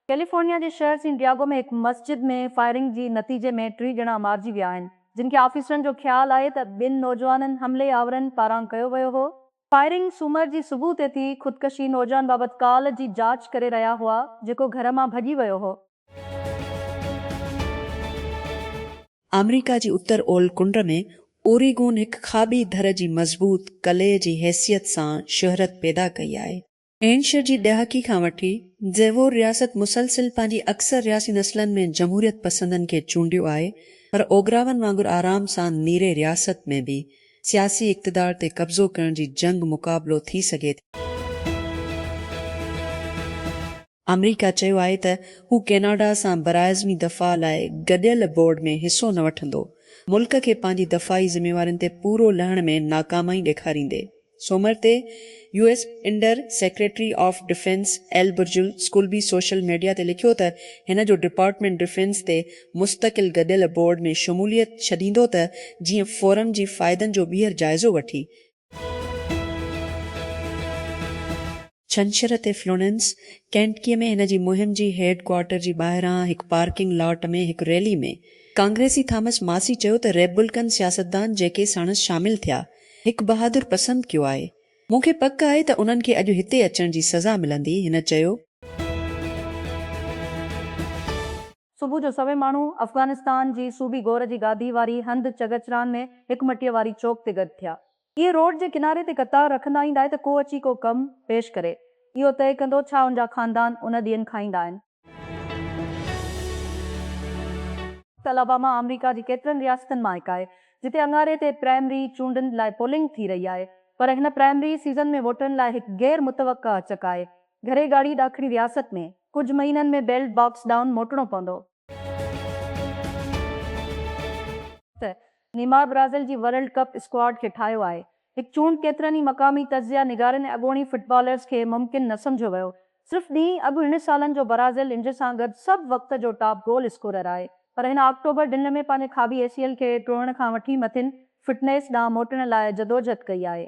California के शहर San Diego में एक मस्जिद में फायरिंग के नतीजे में 3 ॼणा मारिजी विया आहिनि, जिन खे ऑफिसरनि जो ख्याल आहे त ॿिनि नौजवाननि हमले आवरनि पारां कयो वियो हो। फायरिंग सूमर जी सुबुह ते थी। ख़ुदकशी नौजवान बाबति काल जी जांच करे रहिया हुआ, जेको घर मां भॼी वियो हो। अमेरिका जी उत्तर ओल कुंड में ओरेगोन एक खाबी धर जी मज़बूत कले जी हैसियत सां शोहरत पैदा कई आहे। एंशर जी ॾहाकी खां वठी ज़ेवोर रियासत मुसलसिल पंहिंजी अक्सर रियासी नस्लनि में जमहूरियत पसंदनि खे चूंडियो आहे, पर ओगरावन वांगुरु आराम सां नीरे रियासत में भी सियासी इक़्तिदार ते कब्ज़ो करण जी जंग मुक़ाबलो थी सघे थी। अमेरिका चयो आहे त हू कैनेडा सां बराइज़मी दफ़ा लाइ गॾियल बोर्ड में हिसो न वठंदो, मुल्क खे पंहिंजी दफ़ाई ज़िम्मेवारियुनि ते पूरो लहण में नाकामाई ॾेखारींदे। सोमर ते US under secretary of defence L बुर्जुल school बि सोशल मीडिया ते लिखियो त हिन जो डिपार्टमेंट डिफेंस ते मुस्तक़िल गॾियल बोर्ड में शमूलियत छॾींदो त जीअं फोरम जी फ़ाइदनि जो ॿीहर जाइज़ो वठी। छंछर ते फ्लोरेंस कैंटकीअ में हिन जी मुहिम जी हेडक्वार्टर जी ॿाहिरां हिकु पार्किंग लॉट में हिकु रैली में कांग्रेसी थॉमस मासी चयो त रेपबलिकन सियासतदान जेके साणुसि शामिल थिया हिकु बहादुर पसंदि कयो आहे। मूंखे पक आहे त उन्हनि खे अॼु हिते अचण जी सज़ा मिलंदी, हिन चयो। सुबुह जो सवे माण्हू अफ़गानिस्तान जी सूबी गौर जी गादी वारी हंध चगचरान में हिकु मटीअ वारी चौक ते गॾु थिया। इहे रोड जे किनारे ते कतार रखंदा ईंदा आहे त को अची को कमु पेश करे। इहो तय कंदो छा उनजा ख़ानदान उन ॾींहंनि खाईंदा आहिनि। अलाबामा अमेरिका जी केतिरनि रियासतनि मां हिकु आहे जिते अंगारे ते प्राइमरी चूंडनि लाइ पोलिंग थी रही आहे, पर हिन प्राइमरी सीज़न में वोटनि लाइ हिकु गैर मुतवक़ा अचक आहे। घरे गाड़ी ॾाखिणी रियासत में कुझु महीननि में बैलेट बॉक्स डाउन मोटणो पवंदो। नीमार ब्राज़ील जी वर्ल्ड कप स्क्वाड खे ठाहियो आहे। हिकु चूंड केतिरनि ई मक़ामी तजिया निगारनि ऐं अॻूणी फुटबॉलर्स खे मुमकिन न सम्झो वियो। सिर्फ़ु ॾींहुं अॻु हिन सालनि जो ब्राज़ील इन सां गॾु सभु वक़्त जो टॉप गोल स्कोरर आहे, पर हिन अक्टूबर ॾिण में पंहिंजे खाबी एसीएल खे टोड़ण खां वठी मथिन फिटनेस ॾांहुं मोटण लाइ जदोजहद कई आहे।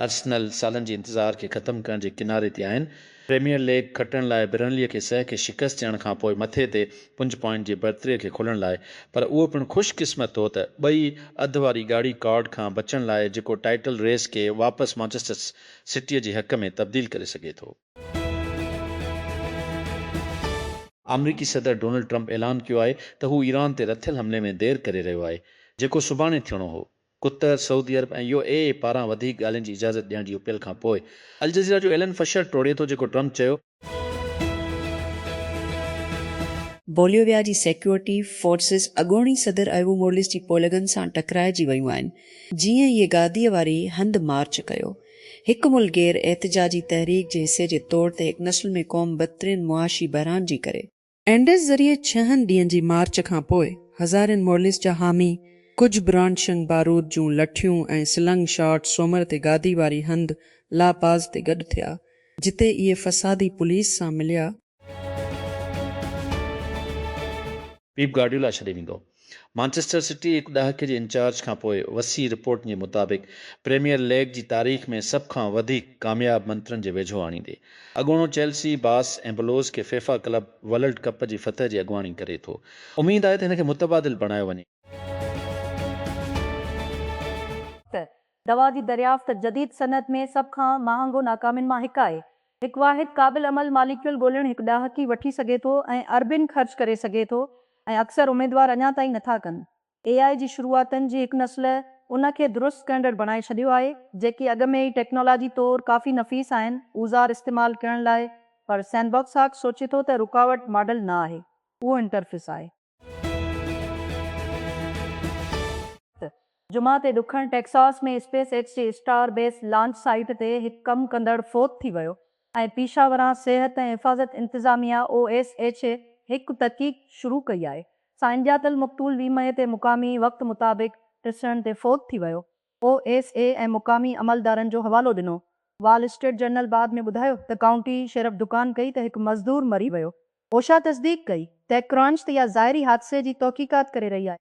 अर्सनल सालनि जे इंतज़ार खे ख़तमु करण जे किनारे ते आहिनि। प्रीमियर लीग खटण लाइ बिरनलीअ खे 100 खे शिकस्त ॾियण खां पोइ मथे ते 5 पॉइंट जे बरतरे खे खोलण लाइ, पर उहो पिणु ख़ुशकिस्मत हो त ॿई अध वारी गाड़ी कार्ड खां बचण लाइ जेको टाइटल रेस खे वापसि मैनचेस्टर सिटीअ जे हक़ में तब्दील करे सघे थो। अमरीकी सदर डोनाल्ड ट्रंप ऐलान कियो आहे त हू ईरान ते रथियल हमले में देरि करे रहियो आहे, जेको सुभाणे थियणो हो। कुतर, सऊदी अरब ऐं यूएई पारां वधीक ॻाल्हियुनि जी इजाज़त ॾियण जी अपील खां पोइ अल जज़ीरा जो एलन फशर टोड़े थो, जेको ट्रंप चयो बोलिविया जी सिक्योरिटी फोर्सिस अॻूणी सदर एवो मोरलिस जी पोलगन सां टकराइजी वियूं आहिनि जीअं इहे गादीअ वारी हंधि मार्च कयो। हिकु मुल्क गैर एहतिजाजी तहरीक जे हिसे जे तौर ते हिकु नस्ल में क़ौम बदतरीन मुआशी बहरान जी करे एंडस ज़रिए 6 ॾींहंनि जी मार्च खां पोइ हज़ारनि मोरलिस जा हामी कुझु ब्रांशंग बारूद जूं लठियूं ऐं स्लंग शॉट सोमर ते गादी वारी हंधि लापाज़ ते गॾु थिया, जिते इहे फसादी पुलिस सां मिलिया। पीप गार्डियोला छॾे वेंदो। मैनचेस्टर सिटी हिकु ॾहाके जे इंचार्ज खां पोइ वसी रिपोर्ट जे मुताबिक़ प्रीमियर लीग जी तारीख़ में सभ खां वधीक कामयाब मंत्रनि जे वेझो आणींदे अॻूणो चेल्सी बास ऐं ब्लोज़ खे फीफा क्लब वर्ल्ड कप जी फतह जी अॻुवाणी करे थो। उमेद आहे त हिन खे मुतबादिल बणायो वञे। दवा जी दरियाफ़्त जदीद सनत में सभ खां महांगो नाकामिन मां हिकु आहे। हिकु वाहिद क़ाबिल अमल मालिक्यूल ॻोल्हणु हिकु ॾहाकी वठी सघे थो ऐं अरबिन ख़र्च करे सघे थो, ऐं अक्सर उमेदवार अञा ताईं नथा कनि। AI जी शुरूआतनि जी हिकु नस्ल उन खे दुरुस्त कंदड़ बणाए छॾियो आहे, जेकी अॻ में ई टेक्नोलॉजी तौरु काफ़ी नफ़ीस आहिनि उज़ार इस्तेमालु करण लाइ, पर सैंडबॉक्स हॉक सोचे थो त रुकावट मॉडल न आहे, उहो इंटरफेस आहे। जुमा ते ॾुखण टेक्सास में स्पेस एक्स जे स्टार बेस लॉन्च साइट ते हिकु कमु कंदड़ फ़ौत थी वियो, ऐं पेशावरां सिहत ऐं हिफ़ाज़त इंतिज़ामिया OSH हिकु तहक़ीक़ शुरू कई आहे। साइंजातल मक़तूल 20 मई ते मुक़ामी वक़्त मुताबिक़ टिसण ते फ़ौत थी वियो। OSA ऐं मुक़ामी अमलदारनि जो हवालो ॾिनो। वॉल स्ट्रीट जर्नल बाद में ॿुधायो त काउंटी शेरिफ दुकान कई त हिकु मज़दूर मरी वियो। ओशा तस्दीक कई त क्रॉन्च ते इहा ज़ाहिरी हादसे जी तहक़ीक़ात करे रही आहे।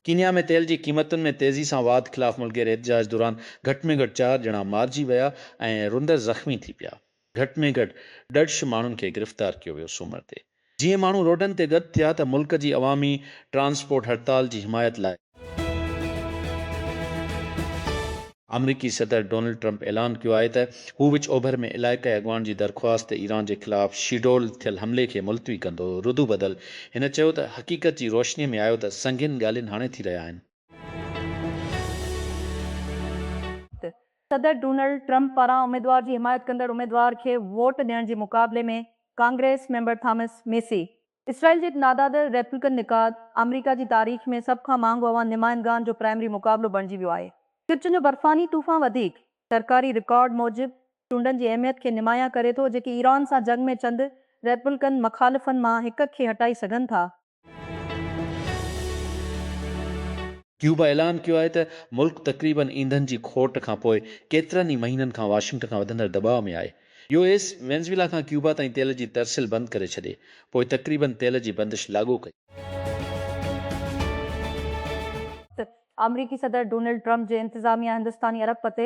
कीनिया में तेल जी क़ीमतुनि में तेज़ी सां वाध ख़िलाफ़ मुल्केर एहतजाज दौरान घटि में घटि 4 ॼणा मारिजी विया ऐं रुंदर ज़ख़्मी थी पिया। घटि में घटि 150 माण्हुनि खे गिरफ़्तार कयो वियो सूमर ते। जीअं माण्हू रोडनि ते गॾु थिया त मुल्क जी अवामी ट्रांसपोर्ट हड़ताल जी हिमायत लाइ अमरीकी सदर डोनाल्ड ट्रंप ऐलान कयो आहे त हू विच ओभर में इलाइक़ाई अॻवान जी दरख़्वास्त ते ईरान जे ख़िलाफ़ शीडोल थियल हमले खे मुलतवी कंदो। रुदू बदल हिन चयो त हक़ीक़त जी रोशनीअ में आयो त संगीन ॻाल्हियुनि हाणे थी रहिया आहिनि। सदर डोनाल्ड ट्रंप पारां उम्मीदवार जी हिमायत कंदड़ उम्मीदवार खे वोट ॾियण जे मुक़ाबले में Congress member Thomas Massie Israel जे नादादर रेप्लिकन निकाद अमरीका जी तारीख़ में सभ खां महांगो अवां नुमाइंदगान जो प्राइमरी मुक़ाबलो बणिजी वियो आहे। सिर्चुनि जो बर्फ़ानी तूफ़ान वधीक सरकारी रिकॉर्ड मूजिबि चूंडनि जी अहमियत खे निमाया करे थो, जेकी ईरान सां जंग में चंद रेप्लिकन मुख़ालिफ़नि मां हिक खे हटाए सघनि था। क्यूबा ऐलान कयो आहे त मुल्क तक़रीबन ईंधन जी खोट खां पोइ केतिरनि ई महीननि खां वाशिंगटन खां वधंदड़ दबाव में आहे। यूएस वेनेज़ुएला खां क्यूबा ताईं तेल जी तरसिल बंदि करे छॾे, पोइ तक़रीबन तेल जी बंदिश लागू कई। अमरीकी सदर डोनाल्ड ट्रंप जे इंतज़ामिया हिंदुस्तानी अरब पते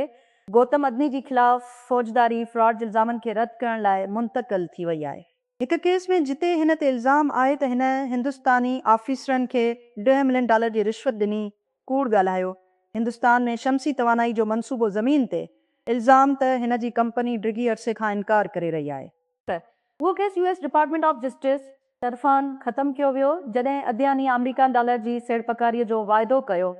गौतम अदनी जी ख़िलाफ़ फ़ौजदारी फ्रॉड जे इल्ज़ामनि खे रद्द करण लाइ मुंतक़िल थी वई आहे। हिक केस में जिते हिन ते इल्ज़ाम आहे त हिन हिंदुस्तानी ऑफिसरनि खे $10 मिलियन जी रिश्वत ॾिनी, कूड़ ॻाल्हायो। हिंदुस्तान में शमसी तवानाई जो मनसूबो ज़मीन ते इल्ज़ाम त हिन जी कंपनी डिघी अरसे खां इनकार करे रही आहे। त उहो case US Department of Justice तरफ़ान ख़तमु कयो वियो, जॾहिं अदयानी अमरीकन डॉलर जी सेड़पकारीअ जो वाइदो कयो।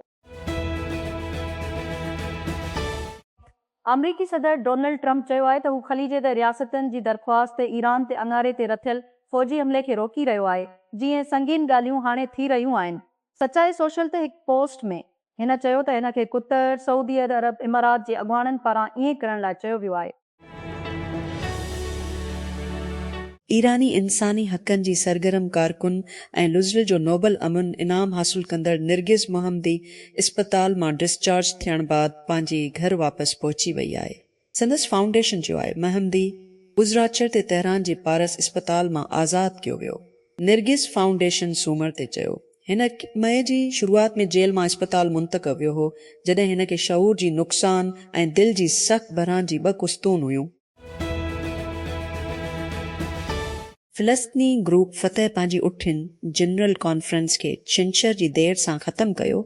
अमरीकी सदर डोनाल्ड ट्रंप चयो आहे त हू ख़लीज ते रियासतनि जी दरख़्वास्त ते ईरान ते अंगारे ते रथियल फ़ौजी हमले खे रोकी रहियो आहे, जीअं संगीन ॻाल्हियूं हाणे थी रहियूं आहिनि। सचाई सोशल ते हिकु पोस्ट में हिन चयो त हिन खे कुतर सऊदी अरब इमारात जे अॻुवाननि पारां ईअं करण लाइ चयो वियो आहे। ईरानी इंसानी हक़नि जी सरगर्म कारकुन ऐं लुज़्ल जो नोबल अमन इनाम हासिल कंदड़ निर्गिस मोहम्मदी इस्पताल मां डिस्चार्ज थियण बाद पंहिंजे घर वापसि पहुची वई आहे। संदसि फाउंडेशन चयो आहे मोहम्मदी गुज़राचर ते तेहरान जे पारस इस्पताल मां आज़ाद कयो वियो। निर्गिस फाउंडेशन सूमर ते चयो हिन मई जी शुरूआत में जेल मां इस्पताल मुंतक़ल वियो हो, जॾहिं हिन खे शऊर जी नुक़सान ऐं दिल जी सख़्त बरहान जी 2 कुस्तून हुयूं। फ़िलस्तीनी ग्रुप फतेह पंहिंजी उठियुनि जनरल कॉन्फ्रेंस खे छंछर जी देर सां ख़तमु कयो,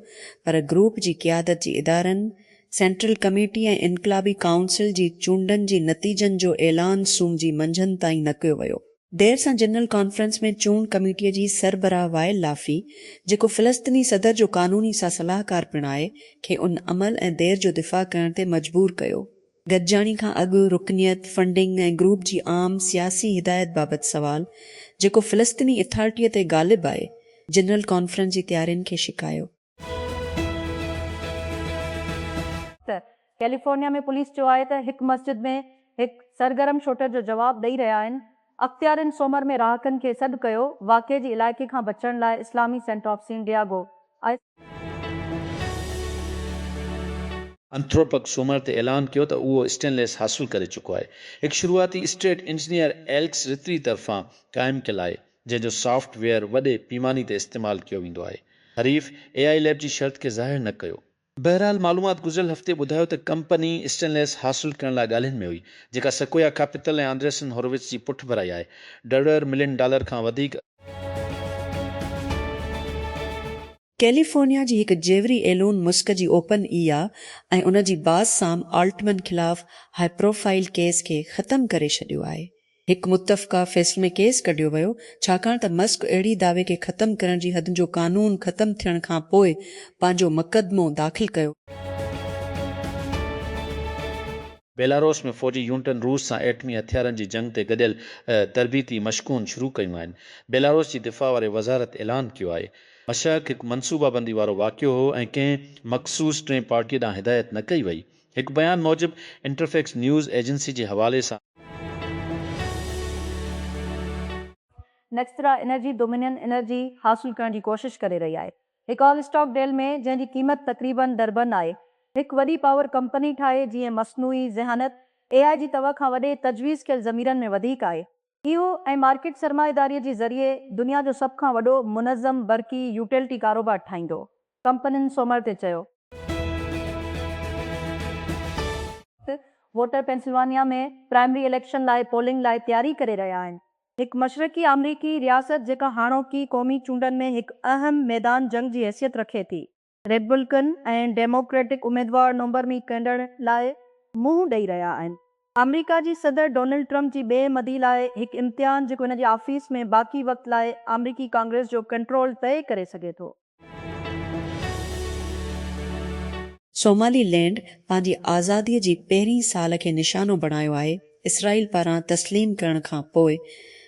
पर ग्रुप जी क़ियादत जी इदारनि सेंट्रल कमेटी ऐं इनकलाबी काउंसिल जी चूंडनि जी नतीजनि जो ऐलान सूम जी मंझंदि ताईं न कयो वियो। देर सां जनरल कॉन्फ्रेंस में चूंड कमेटीअ जी सरबराह वाइल लाफ़ी, जेको फ़िलस्तीनी सदर जो कानूनी सां सलाहकार पिणु आहे, खे उन अमल ऐं देर जो दिफ़ा करण ते मजबूर कयो। गॾिजाणी खां अॻु रुकनियत फंडिंग ऐं ग्रुप जी आम सियासी हिदायत बाबति सवाल, जेको फ़िलस्तीनी अथॉरिटीअ ते ग़ालिब आहे, जनरल कॉन्फ्रेंस जी तयारियुनि खे शिकायो। कैलिफोर्निया में पुलिस चयो आहे त हिकु मस्जिद में हिकु सरगर्म शूटर जो जवाबु ॾेई रहिया आहिनि। अख़्तियारनि सोमर में राहकनि खे सॾु कयो, वाक़िए जे इलाइक़े खां बचण लाइ इस्लामी सेंटर ऑफ सैन डिएगो एंथ्रोपिक सूमर ते ऐलान कयो त उहो स्टेनलेस हासिल करे चुको आहे। हिकु शुरूआती स्टेट इंजीनियर एल्क्स रितरी तरफ़ां क़ाइमु कयल आहे, जंहिंजो सॉफ्टवेयर वॾे पैमाने ते इस्तेमालु कयो वेंदो आहे। हरीफ़ AI लैब जी शर्त खे ज़ाहिर न कयो। बहरहाल मालूमात गुज़िरियल हफ़्ते ॿुधायो त कंपनी स्टेनलेस हासिल करण लाइ ॻाल्हियुनि में हुई, जेका सकोया कैपिटल ऐं आंद्रेसन होरोविट्स जी पुठभराई आहे। $1.5 मिलियन खां वधीक कैलिफोर्निया जी हिकु जेवरी एलोन मुस्क जी ओपन ईया ऐं उन जी बाज़ साम आल्टमन ख़िलाफ़ हाई प्रोफाइल केस खे ख़तमु करे छॾियो आहे। हिकु मुतफ़क़ा फ़ैसिले में केस कढियो वियो, छाकाणि त मस्क अहिड़ी दावे खे ख़तमु करण जी हद जो क़ानून ख़तमु थियण खां पोइ पंहिंजो मुक़दमो दाख़िल कयो। बेलारूस में फ़ौजी यूनिटनि रूस सां एटमी हथियारनि जी जंग ते गॾियल तरबीती मशक़ूं शुरू कयूं आहिनि। बेलारूस जी दिफ़ा वारे वज़ारत ऐलान कयो आहे मशक़ हिकु मनसूबाबंदी वारो वाक़ियो हो ऐं कंहिं मख़सूस टें पार्टीअ ॾांहुं हिदायत न कई वई। हिकु बयान मूजिबि इंटरफैक्स न्यूज़ एजेंसी जे हवाले सां नेक्स्ट्रा एनर्जी डोमिनियन एनर्जी हासिल करण जी कोशिश करे रही आहे। हिकु ऑल स्टॉक डेल में जंहिंजी क़ीमत तक़रीबन दरबन आहे, हिकु वॾी पावर कंपनी ठाहे जीअं मसनूई ज़हानत AI जी तव खां वॾे तजवीज़ कयल ज़मीरनि में वधीक आहे। इहो ऐं मार्केट सरमाएदारीअ जे ज़रिए दुनिया जो सभ खां वॾो मुनज़्ज़म बरक़ी यूटिलिटी कारोबार ठाहींदो। कंपनियुनि सोमवार ते चयो। वोटर पेंसिल्वानिया में प्राइमरी इलेक्शन लाइ पोलिंग लाइ तयारी करे रहिया आहिनि। हिकु मशरक़ी अमरीकी रियासत जेका हाणोकी क़ौमी चूंडनि में हिकु अहम मैदान जंग जी हैसियत रखे थी, रिपब्लिकन ऐं डेमोक्रेटिक उम्मीदवार नवंबर में कंडण लाइ मुंहुं ॾेई रहिया आहिनि। अमरीका जी सदर डोनाल्ड ट्रंप जी ॿिए मदी लाइ हिकु इम्तिहान जेको हिन जे ऑफिस में बाक़ी वक़्त लाइ अमरीकी कांग्रेस जो कंट्रोल तय करे सघे थो। सोमालीलैंड पंहिंजी आज़ादीअ जी पहिरीं साल खे निशानो बणायो आहे इसराइल पारां तस्लीम करण खां पोइ,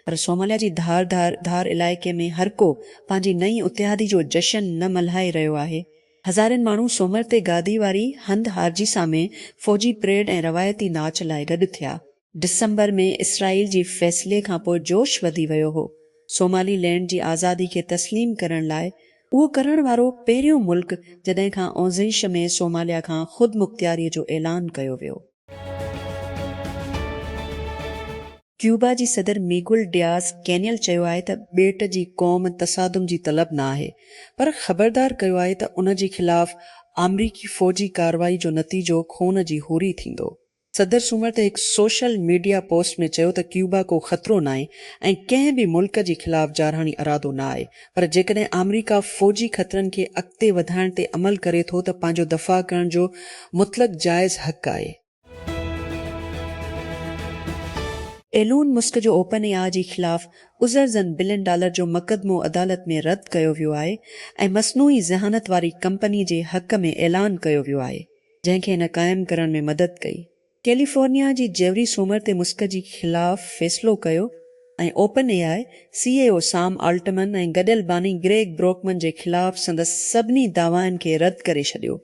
पर सोमालिया जी धार इलाइक़े में हर को पंहिंजी नई उतिहादी जो जशन न मल्हाए रहियो आहे। हज़ारनि माण्हू सोमर ते गादी वारी हंध हारजीसा में फ़ौजी परेड ऐं रवायती नाच लाइ गॾु थिया। दिसंबर में इसराइल जी फ़ैसिले खां पोइ जोश वधी वियो हो। सोमालीलैंड जी आज़ादी खे तस्लीम करण लाइ उहो करण वारो पहिरियों मुल्क जॾहिं खां ओज़ेश में सोमालिया खां ख़ुदि मुख़्तियारीअ जो ऐलान कयो वियो। क्यूबा जी सदर मिगुल डियाज़ कैनियल चयो आहे त ॿेट जी क़ौम तसादुम जी तलब न आहे, पर ख़बरदार कयो आहे त उन जे ख़िलाफ़ अमरीकी फ़ौजी कार्रवाई जो नतीजो खून जी होरी थींदो। सदर सूमर ते हिकु सोशल मीडिया पोस्ट में चयो त क्यूबा को ख़तरो न आहे ऐं कंहिं बि मुल्क जे ख़िलाफ़ जारहाणी इरादो न आहे, पर जेकॾहिं अमरीका फ़ौजी ख़तरनि खे अॻिते वधाइण ते अमल करे थो त पंहिंजो दफ़ा करण जो मुतलक़ जाइज़ हक़ आहे। एलून मुस्क जो ओपन एआई जे ख़िलाफ़ $1 बिलियन जो मुक़दमो अदालत में रद्द कयो वियो आहे ऐं मसनूई ज़हानत वारी कंपनी जे हक़ में ऐलान कयो वियो आहे, जंहिंखे हिन क़ाइमु करण में मदद कई। कैलिफोर्निया जी जेवरी सूमर ते मुस्क जे ख़िलाफ़ फ़ैसिलो कयो ऐं ओपन एआई CEO साम आल्टमन ऐं गॾियल बानी ग्रेग ब्रोकमन जे ख़िलाफ़ संदसि सभिनी दावाउनि खे रद्द करे छॾियो।